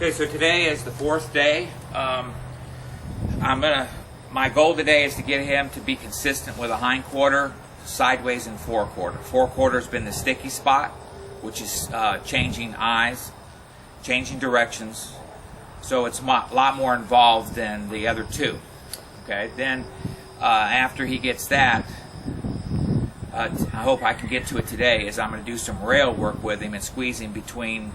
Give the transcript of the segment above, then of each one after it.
Okay, so today is the fourth day. My goal today is to get him to be consistent with a hind quarter, sideways, and forequarter. Forequarter has been the sticky spot, which is changing eyes, changing directions. So it's a lot more involved than the other two. Okay, then after he gets that, I hope I can get to it today, is I'm going to do some rail work with him and squeeze him between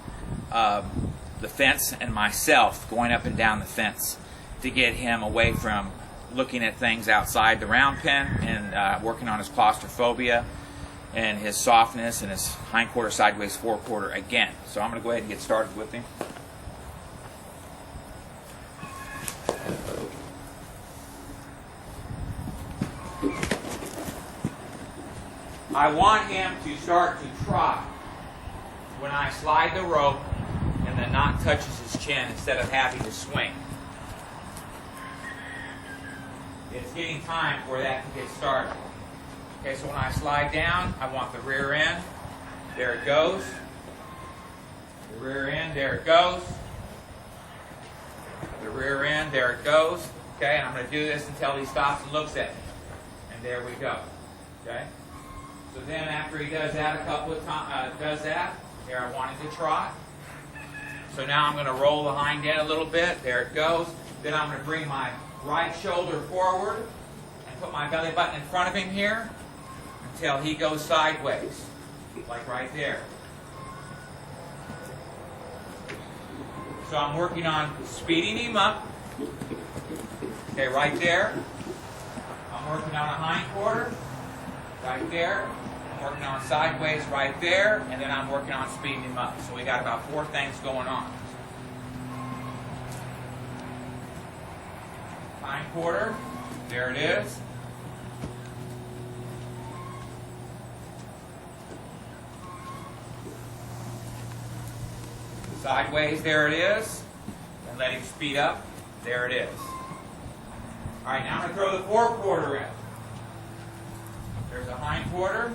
the fence and myself, going up and down the fence to get him away from looking at things outside the round pen and working on his claustrophobia and his softness and his hindquarter, sideways, forequarter again. So I'm going to go ahead and get started with him. I want him to start to trot when I slide the rope and the knot touches his chin instead of having to swing. It's getting time for that to get started. Okay, so when I slide down, I want the rear end. There it goes. The rear end, there it goes. The rear end, there it goes. Okay, and I'm going to do this until he stops and looks at me. And there we go. Okay? So then after he does that a couple of times, there I want him to trot. So now I'm going to roll the hind end a little bit. There it goes. Then I'm going to bring my right shoulder forward and put my belly button in front of him here until he goes sideways, like right there. So I'm working on speeding him up. Okay, right there. I'm working on a hind quarter, right there. I'm working on sideways right there, and then I'm working on speeding him up. So we got about 4 things going on. Hind quarter, there it is. Sideways, there it is. And let him speed up, there it is. All right, now I'm going to throw the forequarter in. There's a hind quarter.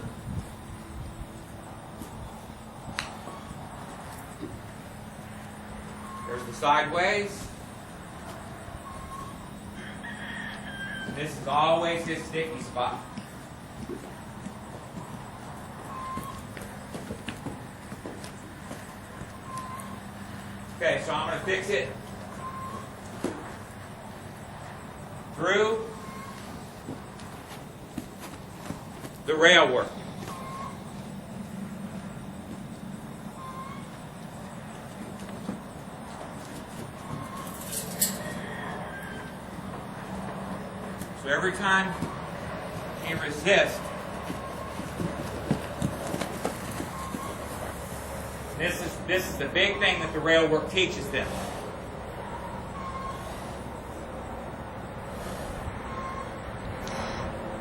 There's the sideways. And this is always his sticky spot. Okay, so I'm going to fix it through the rail work. So every time he resists, this is the big thing that the rail work teaches them.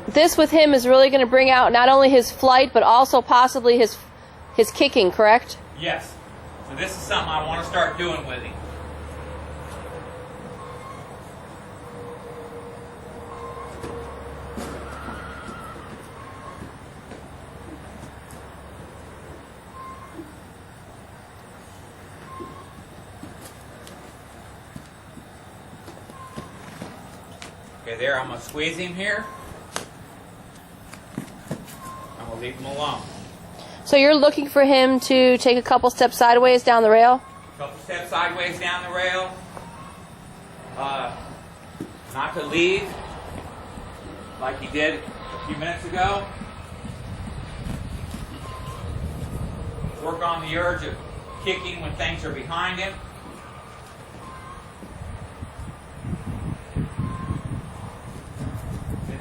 This with him is really going to bring out not only his flight, but also possibly his kicking, correct? Yes. So this is something I want to start doing with him. Okay, there, I'm going to squeeze him here. I'm going to leave him alone. So you're looking for him to take a couple steps sideways down the rail? A couple steps sideways down the rail. Not to lead like he did a few minutes ago. Work on the urge of kicking when things are behind him.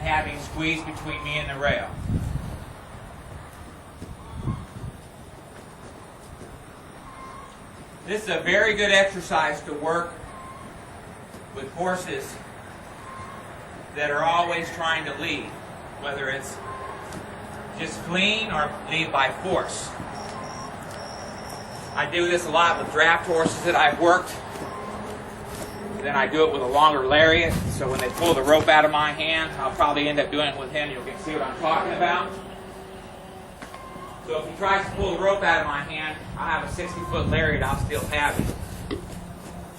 Having squeezed between me and the rail. This is a very good exercise to work with horses that are always trying to lead, whether it's just fleeing or lead by force. I do this a lot with draft horses that I've worked. Then I do it with a longer lariat, so when they pull the rope out of my hand, I'll probably end up doing it with him. You'll get to see what I'm talking about. So if he tries to pull the rope out of my hand, I have a 60-foot lariat, I'll still have him.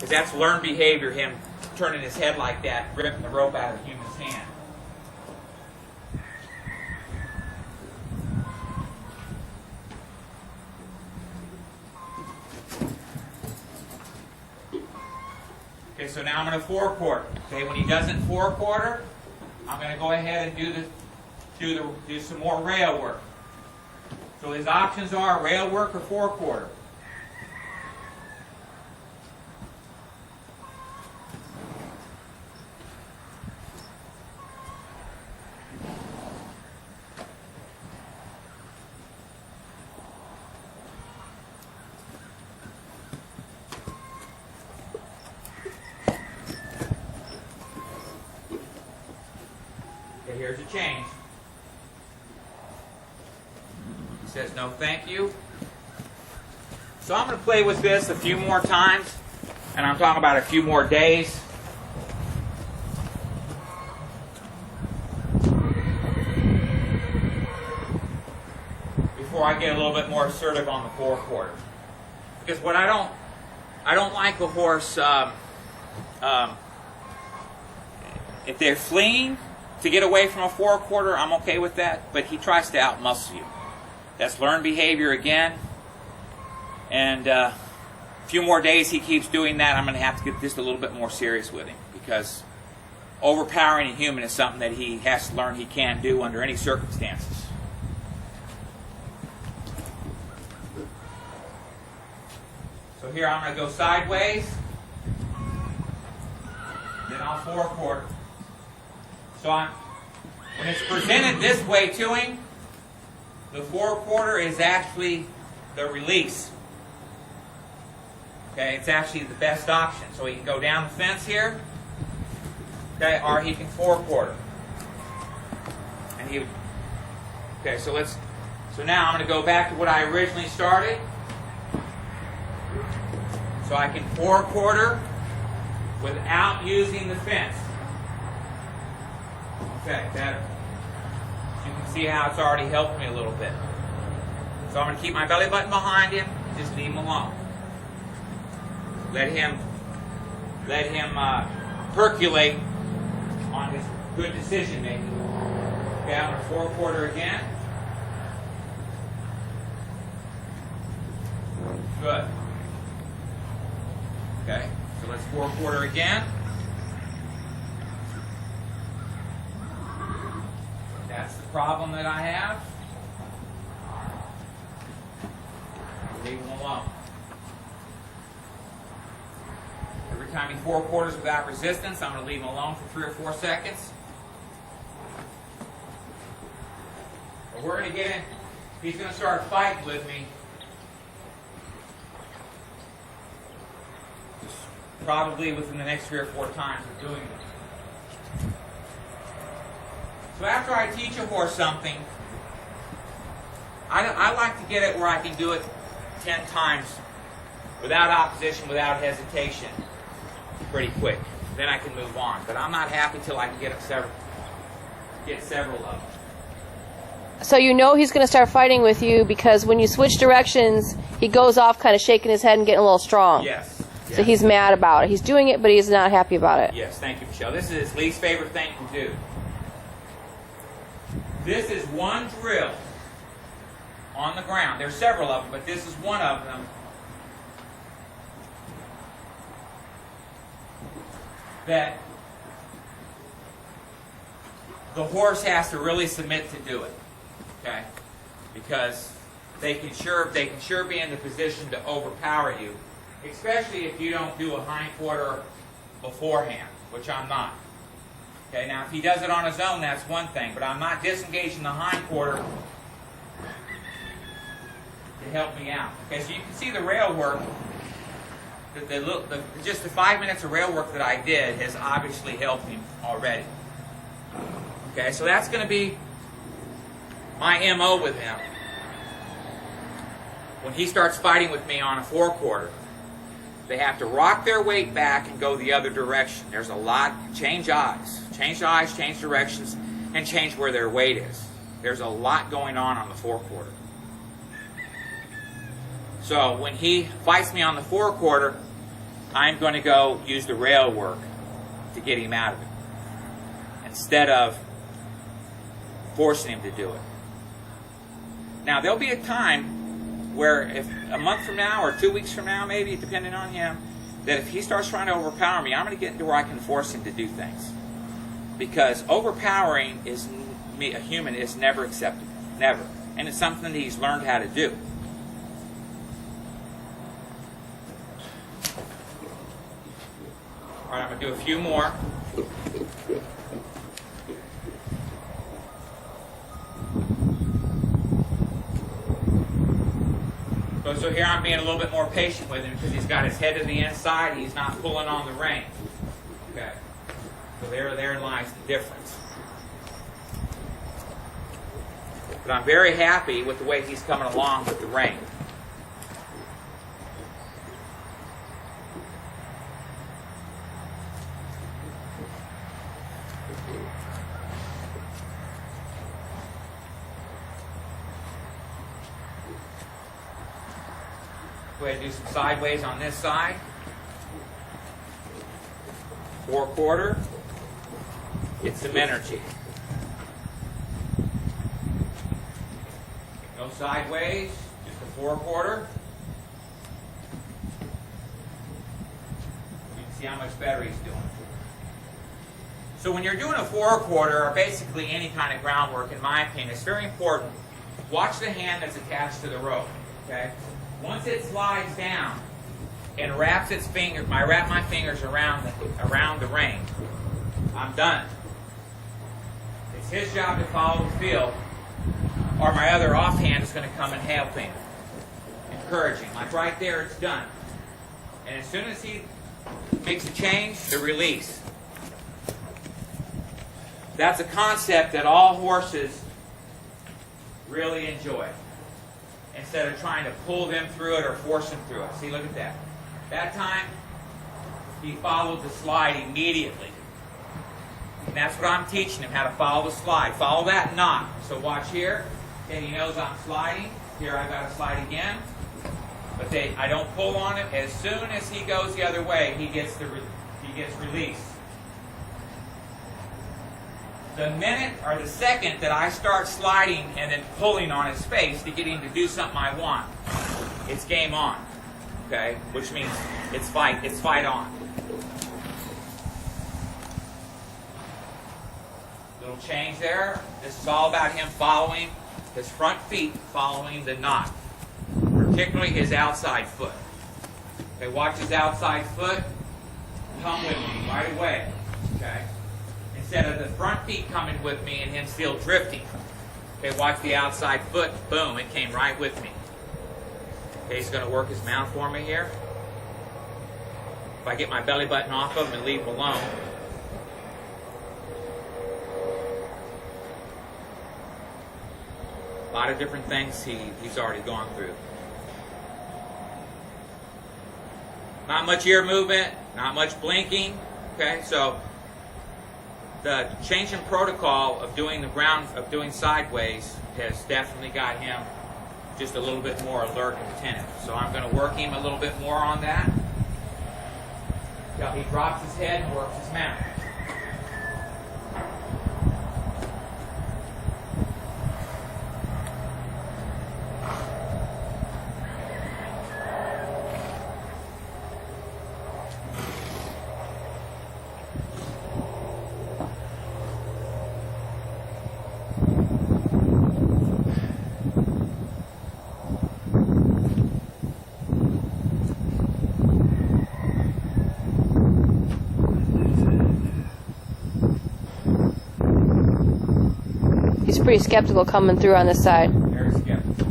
Because that's learned behavior, him turning his head like that, ripping the rope out of the human's hand. Okay, so now I'm going to 4/4. Okay, when he doesn't 4/4, I'm going to go ahead and do some more rail work. So his options are rail work or 4/4. Okay, here's a change. He says no thank you. So I'm going to play with this a few more times, and I'm talking about a few more days. Before I get a little bit more assertive on the 4/4. Because what I don't like a horse, if they're fleeing to get away from a 4/4, I'm okay with that, but he tries to outmuscle you. That's learned behavior again. And a few more days he keeps doing that, I'm going to have to get just a little bit more serious with him, because overpowering a human is something that he has to learn he can't do under any circumstances. So here I'm going to go sideways, then I'll 4/4. So when it's presented this way to him, the 4/4 is actually the release. Okay, it's actually the best option. So he can go down the fence here, okay, or he can 4/4. And okay, so now I'm going to go back to what I originally started. So I can 4/4 without using the fence. Okay, better. You can see how it's already helped me a little bit. So I'm going to keep my belly button behind him, just leave him alone. Let him percolate on his good decision making. Okay, I'm going to 4/4 again. Good. Okay, so let's 4/4 again. That's the problem that I have. Leave him alone. Every time he 4/4 without resistance, I'm going to leave him alone for 3 or 4 seconds. But we're going to get in. He's going to start fighting with me. Probably within the next 3 or 4 times of doing this. So after I teach a horse something, I like to get it where I can do it 10 times without opposition, without hesitation, pretty quick. Then I can move on. But I'm not happy till I can get several of them. So you know he's going to start fighting with you because when you switch directions, he goes off kind of shaking his head and getting a little strong. Yes. So he's mad about it. He's doing it, but he's not happy about it. Yes, thank you, Michelle. This is his least favorite thing to do. This is one drill on the ground. There's several of them, but this is one of them that the horse has to really submit to do it. Okay? Because they can sure be in the position to overpower you, especially if you don't do a hind-quarter beforehand, which I'm not. Okay, now if he does it on his own, that's one thing, but I'm not disengaging the hind-quarter to help me out. Okay, so you can see the rail work, just the 5 minutes of rail work that I did has obviously helped him already. Okay, so that's going to be my MO with him. When he starts fighting with me on a 4/4, they have to rock their weight back and go the other direction. There's a lot. Change eyes, change directions, and change where their weight is. There's a lot going on the 4/4. So when he fights me on the 4/4, I'm going to go use the rail work to get him out of it, instead of forcing him to do it. Now, there'll be a time where, if a month from now or 2 weeks from now, maybe, depending on him, that if he starts trying to overpower me, I'm going to get into where I can force him to do things. Because overpowering a human is never acceptable. Never. And it's something that he's learned how to do. All right, I'm going to do a few more. So here I'm being a little bit more patient with him because he's got his head to the inside. He's not pulling on the rein. Okay. So therein lies the difference. But I'm very happy with the way he's coming along with the rein. Go ahead and do some sideways on this side. 4/4. Get some energy. No sideways, just a 4/4. You can see how much better he's doing. So when you're doing a 4/4, or basically any kind of groundwork, in my opinion, it's very important. Watch the hand that's attached to the rope. Okay? Once it slides down and wraps its finger, I wrap my fingers around the rein, I'm done. It's his job to follow the feel, or my other offhand is going to come and help him. Encouraging. Like right there, it's done. And as soon as he makes a change, the release. That's a concept that all horses really enjoy, instead of trying to pull them through it or force them through it. See, look at that. That time, he followed the slide immediately. And that's what I'm teaching him, how to follow the slide. Follow that knot. So watch here. Okay, he knows I'm sliding. Here I've got to slide again. But I don't pull on him. As soon as he goes the other way, he gets released. The minute or the second that I start sliding and then pulling on his face to get him to do something I want, it's game on. Okay? Which means it's fight on. Little change there. This is all about him following his front feet, following the knot, particularly his outside foot. Okay, watch his outside foot. Come with me right away. Okay? Instead of the front feet coming with me and him still drifting. Okay, watch the outside foot. Boom, it came right with me. Okay, he's going to work his mount for me here. If I get my belly button off of him and leave him alone. A lot of different things he's already gone through. Not much ear movement, not much blinking. Okay, so the change in protocol of doing doing sideways has definitely got him just a little bit more alert and attentive. So I'm going to work him a little bit more on that until he drops his head and works his mount. He's pretty skeptical coming through on this side. Very skeptical.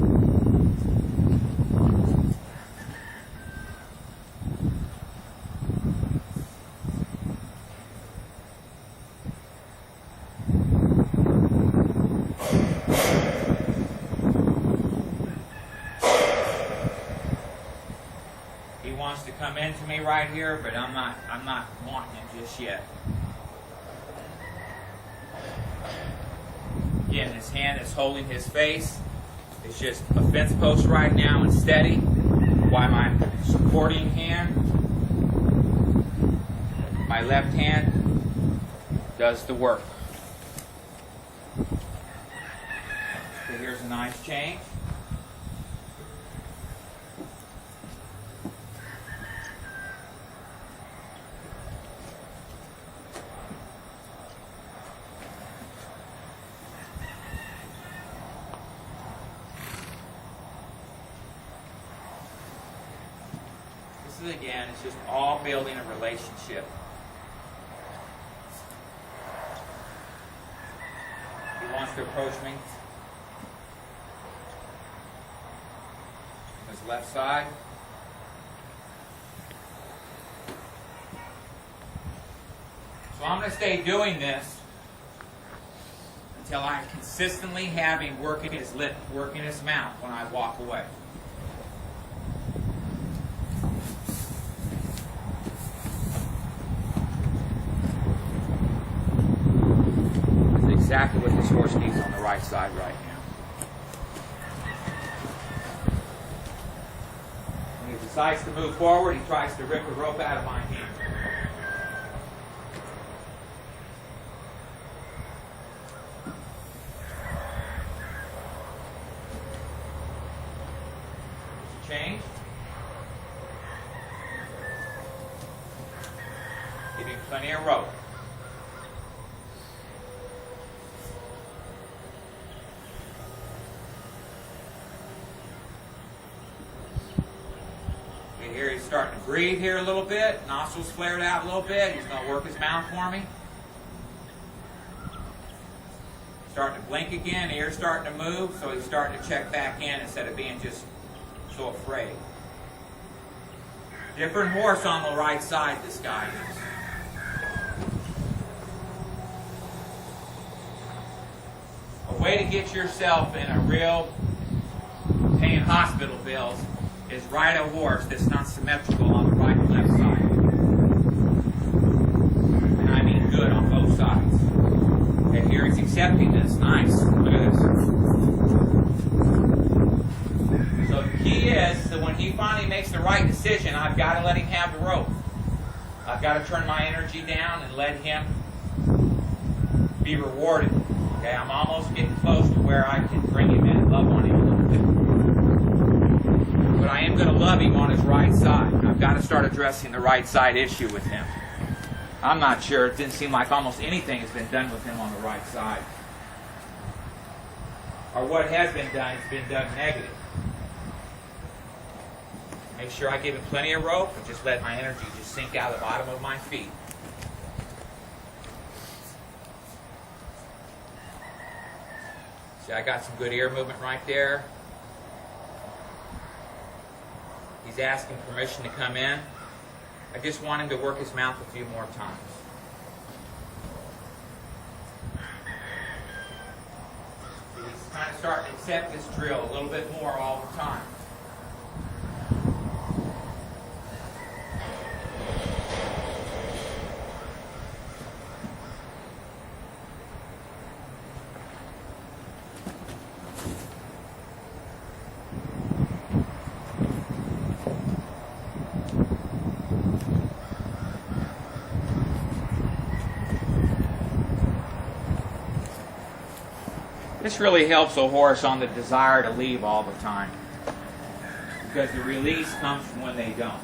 He wants to come into me right here, but I'm not wanting him just yet. Again, his hand is holding his face. It's just a fence post right now and steady while my supporting hand my left hand does the work. So here's a nice change. Again, it's just all building a relationship. He wants to approach me. His left side. So I'm going to stay doing this until I consistently have him working his lip, working his mouth when I walk away. Exactly what this horse needs on the right side right now. When he decides to move forward, he tries to rip the rope out of my hand. Change. Give him plenty of rope. Here he's starting to breathe here a little bit, nostrils flared out a little bit. He's going to work his mouth for me. Starting to blink again, ears starting to move, so he's starting to check back in instead of being just so afraid. Different horse on the right side, this guy is. A way to get yourself in a real paying hospital bills is ride a horse that's not symmetrical on the right and left side. And I mean good on both sides. And here he's accepting this. Nice. Look at this. So the key is that when he finally makes the right decision, I've got to let him have the rope. I've got to turn my energy down and let him be rewarded. Okay, I'm almost getting close to where I can bring him in and love on him a little bit. But I am going to love him on his right side. I've got to start addressing the right side issue with him. I'm not sure. It didn't seem like almost anything has been done with him on the right side. Or what has been done has been done negative. Make sure I give him plenty of rope and just let my energy just sink out the bottom of my feet. See, I got some good ear movement right there. He's asking permission to come in. I just want him to work his mouth a few more times. He's kind of starting to accept this drill a little bit more all the time. This really helps a horse on the desire to leave all the time, because the release comes from when they don't.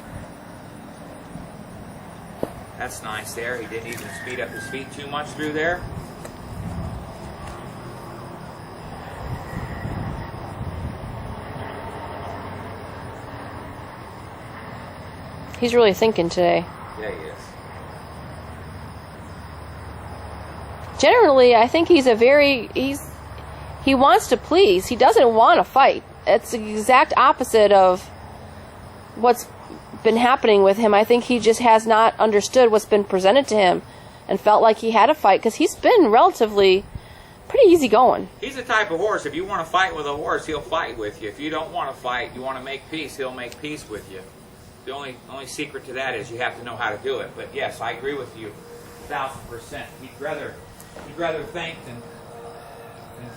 That's nice there. He didn't even speed up his feet too much through there. He's really thinking today. Yeah, he is. Generally, I think he wants to please. He doesn't want to fight. It's the exact opposite of what's been happening with him. I think he just has not understood what's been presented to him and felt like he had to fight, because he's been relatively pretty easy going. He's the type of horse, if you want to fight with a horse, he'll fight with you. If you don't want to fight, you want to make peace, he'll make peace with you. The only secret to that is you have to know how to do it. But yes, I agree with you 1,000%. He'd rather think than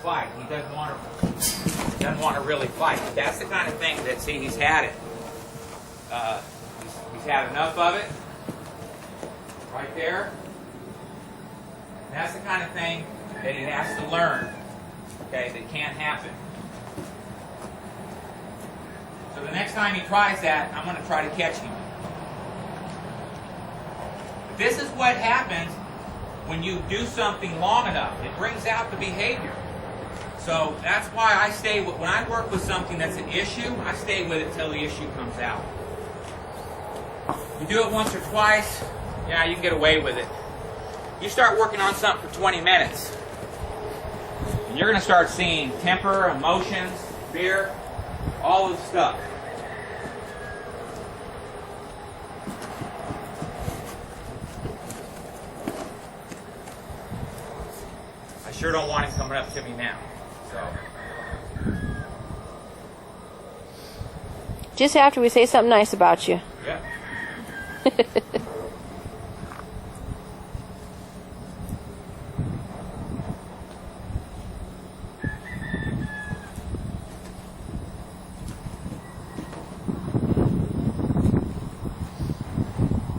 fight. He doesn't want to really fight. But that's the kind of thing that, see, he's had it. He's had enough of it. right there. And that's the kind of thing that he has to learn, okay, that can't happen. So the next time he tries that, I'm going to try to catch him. But this is what happens when you do something long enough. It brings out the behavior. So that's why I stay with, when I work with something that's an issue, I stay with it till the issue comes out. You do it once or twice, yeah, you can get away with it. You start working on something for 20 minutes, and you're going to start seeing temper, emotions, fear, all of the stuff. I sure don't want him coming up to me now. So. Just after we say something nice about you. Yep.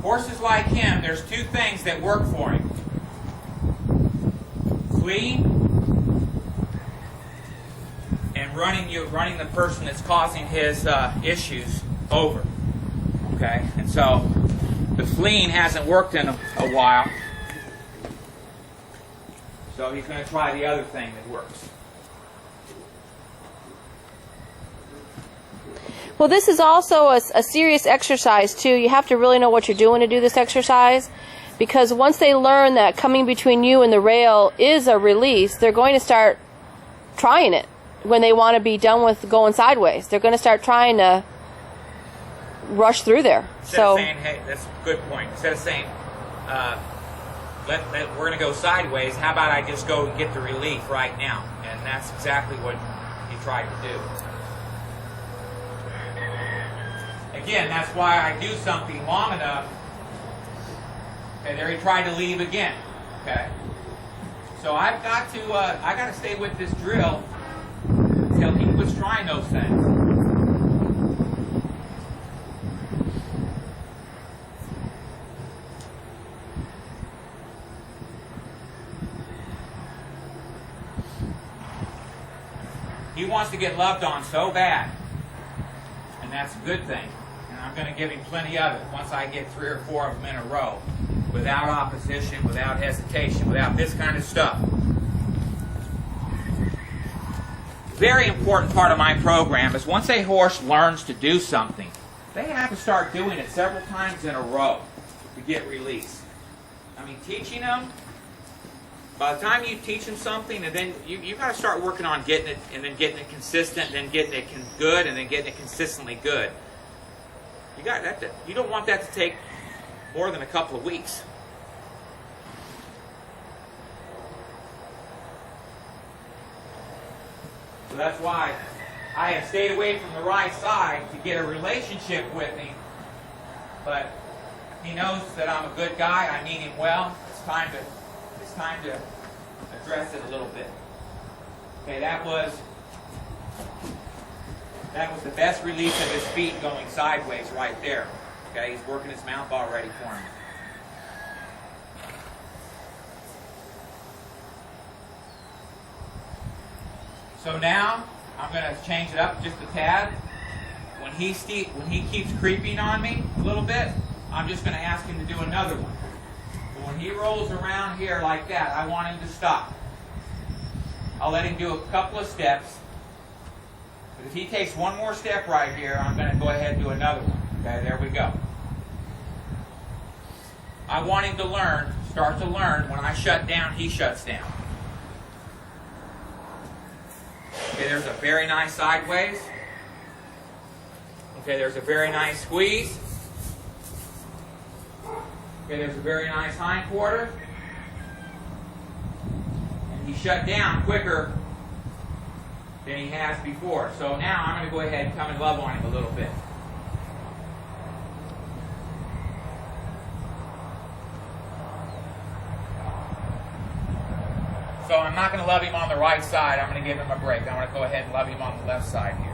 Horses like him, there's two things that work for him. Fleeing and running the person that's causing his issues over. Okay, and so the fleeing hasn't worked in a while, so he's going to try the other thing that works. Well, this is also a serious exercise, too. You have to really know what you're doing to do this exercise, because once they learn that coming between you and the rail is a release, they're going to start trying it when they want to be done with going sideways. They're going to start trying to rush through there. Instead of saying, hey, that's a good point. Instead of saying, we're going to go sideways, how about I just go and get the relief right now? And that's exactly what he tried to do. Again, that's why I do something long enough. Okay, there he tried to leave again. Okay, so I got to stay with this drill until he was trying those things. He wants to get loved on so bad, and that's a good thing. I'm going to give him plenty of it once I get 3 or 4 of them in a row, without opposition, without hesitation, without this kind of stuff. Very important part of my program is once a horse learns to do something, they have to start doing it several times in a row to get release. I mean, teaching them, by the time you teach them something, and then you got to start working on getting it, and then getting it consistent, and then getting it good, and then getting it consistently good. You don't want that to take more than a couple of weeks. So that's why I have stayed away from the right side to get a relationship with him. But he knows that I'm a good guy. I mean him well. It's time to address it a little bit. Okay, that was the best release of his feet going sideways right there. Okay, he's working his mouth already for him. So now I'm going to change it up just a tad. When he keeps creeping on me a little bit, I'm just going to ask him to do another one. But when he rolls around here like that, I want him to stop. I'll let him do a couple of steps. But if he takes one more step right here, I'm going to go ahead and do another one. Okay, there we go. I want him to start to learn, when I shut down, he shuts down. Okay, there's a very nice sideways. Okay, there's a very nice squeeze. Okay, there's a very nice hind quarter. And he shut down quicker than he has before. So now I'm going to go ahead and come and love on him a little bit. So I'm not going to love him on the right side. I'm going to give him a break. I'm going to go ahead and love him on the left side here.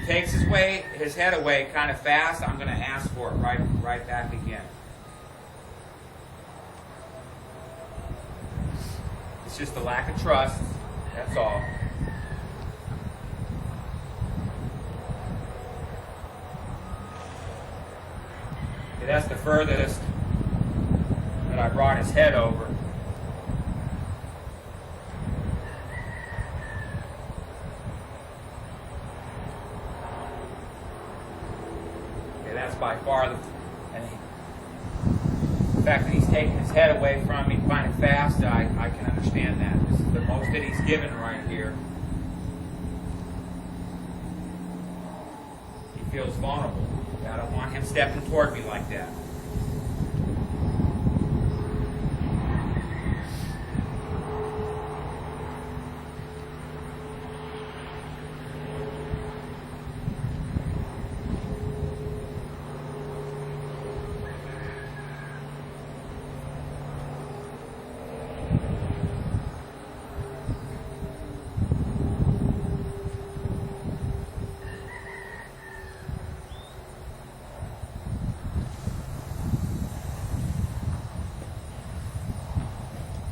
takes his head away kind of fast, I'm going to ask for it right back again. It's just a lack of trust, that's all. Okay, that's the furthest that I brought his head over. Okay, that's by far the fact that he's taking his head away from me kind of fast, I can understand that. This is the most that he's given right here. He feels vulnerable. I don't want him stepping toward me like that.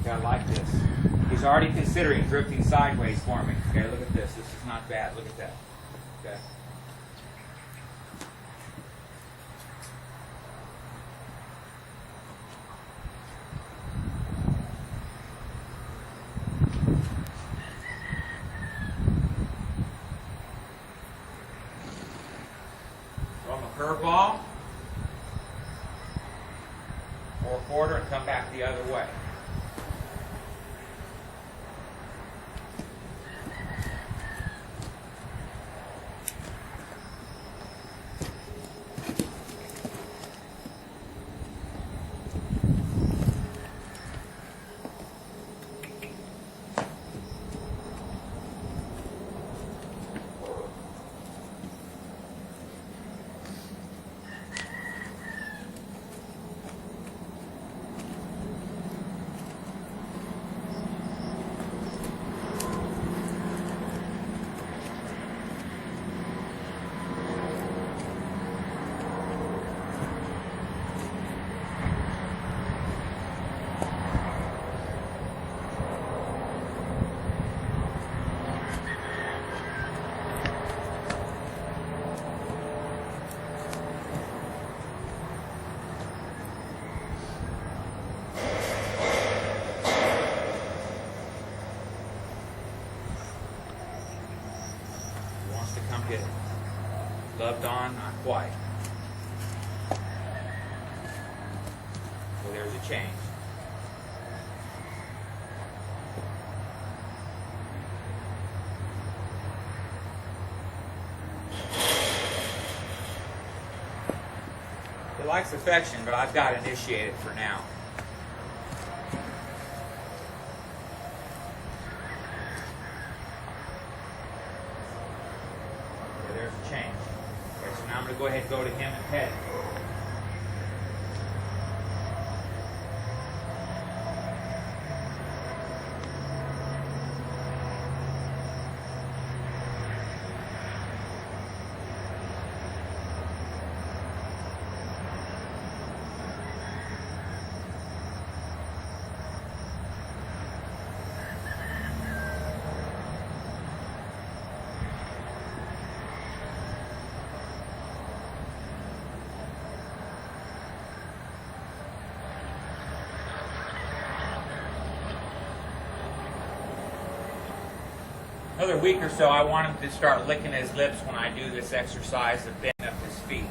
I like this. He's already considering drifting sideways for me. Okay, look at this. This is not bad. Look at that. Okay. Throw him a curveball. 4/4 and come back the other way. Come get loved on, not quite. So there's a change. He likes affection, but I've got to initiate it for now. Change. Okay, so now I'm going to go ahead and go to him and pet him. Another week or so, I want him to start licking his lips when I do this exercise of bending up his feet.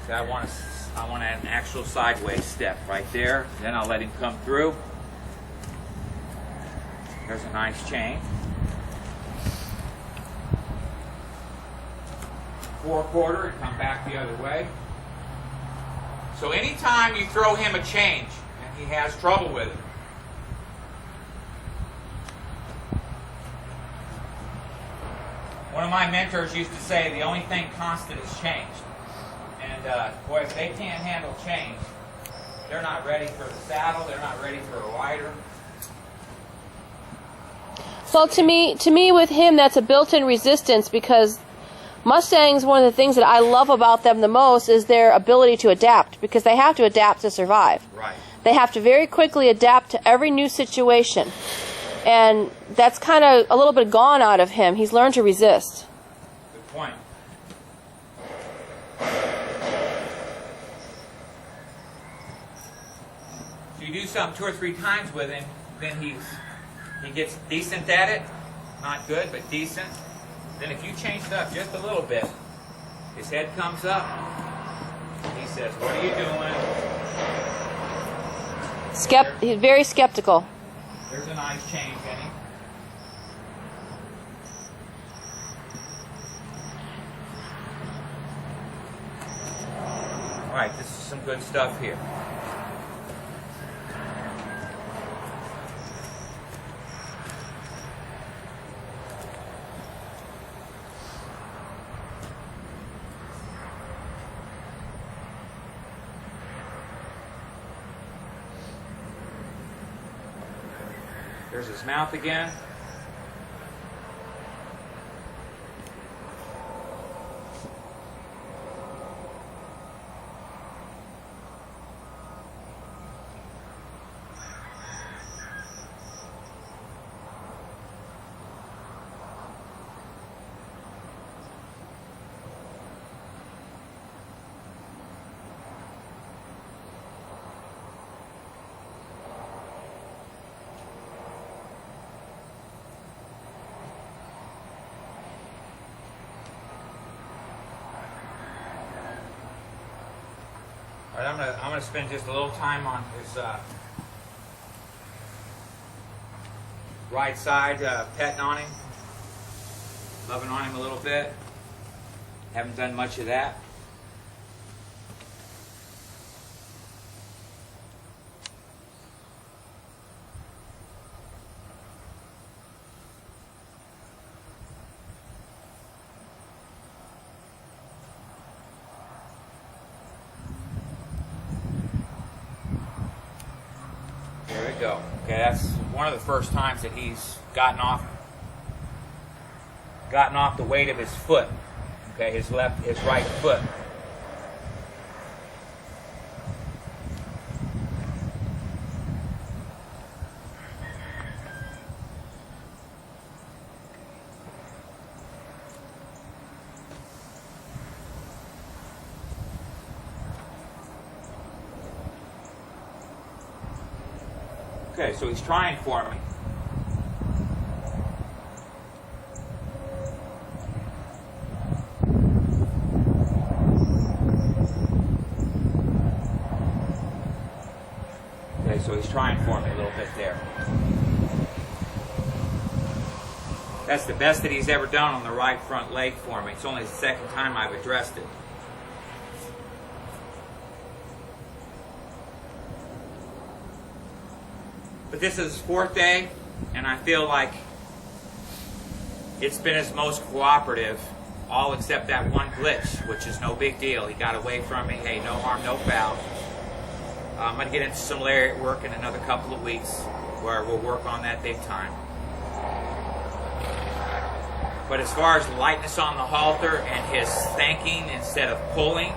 So I want an actual sideways step right there. Then I'll let him come through. There's a nice change. 4/4 and come back the other way. So anytime you throw him a change and he has trouble with it, one of my mentors used to say the only thing constant is change. And boy, if they can't handle change, they're not ready for the saddle, they're not ready for a rider. Well, to me, with him, that's a built-in resistance, because Mustangs, one of the things that I love about them the most is their ability to adapt, because they have to adapt to survive. Right. They have to very quickly adapt to every new situation. And that's kind of a little bit gone out of him. He's learned to resist. Good point. If you do something 2 or 3 times with him, then he gets decent at it. Not good, but decent. Then if you change it up just a little bit, his head comes up. He says, "What are you doing?" He's very skeptical. There's a nice change in him. All right, this is some good stuff here. There's his mouth again. All right, I'm gonna spend just a little time on his right side, petting on him, loving on him a little bit. Haven't done much of that. There we go. Okay, that's one of the first times that he's gotten off the weight of his foot. Okay, his right foot. Okay, so he's trying for me. Okay, so he's trying for me a little bit there. That's the best that he's ever done on the right front leg for me. It's only the second time I've addressed it. But this is his 4th day, and I feel like it's been his most cooperative, all except that one glitch, which is no big deal. He got away from me. Hey, no harm, no foul. I'm going to get into some lariat work in another couple of weeks, where we'll work on that big time. But as far as lightness on the halter and his thanking instead of pulling,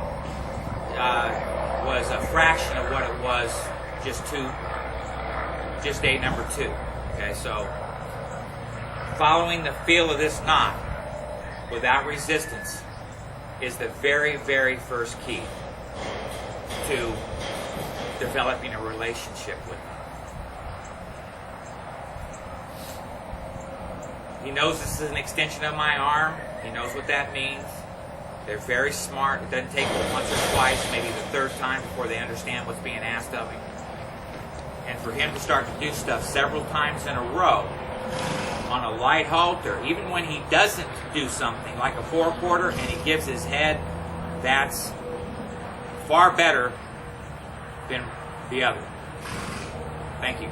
was a fraction of what it was just day number 2. Okay, so following the feel of this knot without resistance is the very, very first key to developing a relationship with him. He knows this is an extension of my arm. He knows what that means. They're very smart. It doesn't take them once or twice, maybe the 3rd time, before they understand what's being asked of him. And for him to start to do stuff several times in a row on a light halter, even when he doesn't do something like a 4/4 and he gives his head, that's far better than the other. Thank you.